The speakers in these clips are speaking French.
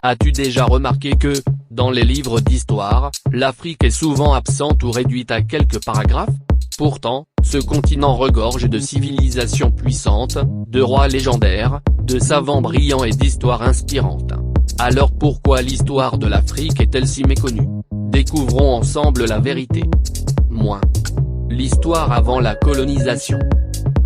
As-tu déjà remarqué que, dans les livres d'histoire, l'Afrique est souvent absente ou réduite à quelques paragraphes? Pourtant, ce continent regorge de civilisations puissantes, de rois légendaires, de savants brillants et d'histoires inspirantes. Alors pourquoi l'histoire de l'Afrique est-elle si méconnue? Découvrons ensemble la vérité. L'histoire avant la colonisation.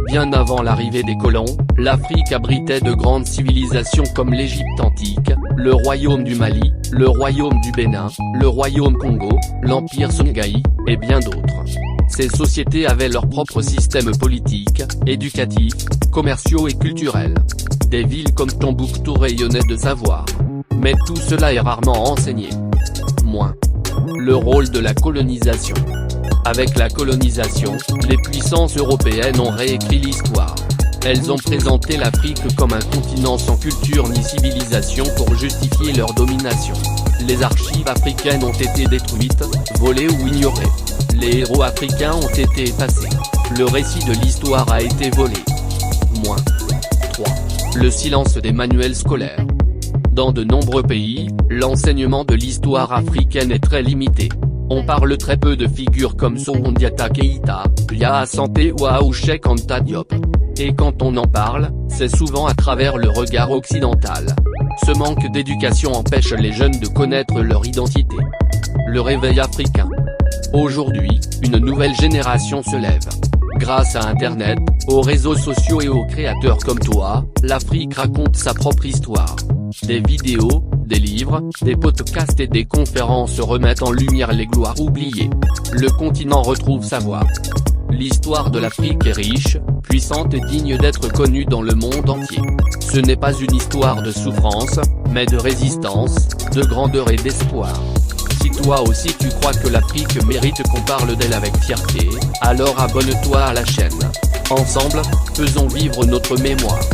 Bien avant l'arrivée des colons, l'Afrique abritait de grandes civilisations comme l'Égypte antique, le royaume du Mali, le royaume du Bénin, le royaume Congo, l'empire Songhai, et bien d'autres. Ces sociétés avaient leur propre système politique, éducatif, commerciaux et culturels. Des villes comme Tombouctou rayonnaient de savoir. Mais tout cela est rarement enseigné. Le rôle de la colonisation. Avec la colonisation, les puissances européennes ont réécrit l'histoire. Elles ont présenté l'Afrique comme un continent sans culture ni civilisation pour justifier leur domination. Les archives africaines ont été détruites, volées ou ignorées. Les héros africains ont été effacés. Le récit de l'histoire a été volé. 3. Le silence des manuels scolaires. Dans de nombreux pays, l'enseignement de l'histoire africaine est très limité. On parle très peu de figures comme Soundiata Keïta, Yahya Assanté ou Ahoushek Anta Diop. Et quand on en parle, c'est souvent à travers le regard occidental. Ce manque d'éducation empêche les jeunes de connaître leur identité. Le réveil africain. Aujourd'hui, une nouvelle génération se lève. Grâce à Internet, aux réseaux sociaux et aux créateurs comme toi, l'Afrique raconte sa propre histoire. Des vidéos, des livres, des podcasts et des conférences remettent en lumière les gloires oubliées. Le continent retrouve sa voix. L'histoire de l'Afrique est riche, puissante et digne d'être connue dans le monde entier. Ce n'est pas une histoire de souffrance, mais de résistance, de grandeur et d'espoir. Si toi aussi tu crois que l'Afrique mérite qu'on parle d'elle avec fierté, alors abonne-toi à la chaîne. Ensemble, faisons vivre notre mémoire.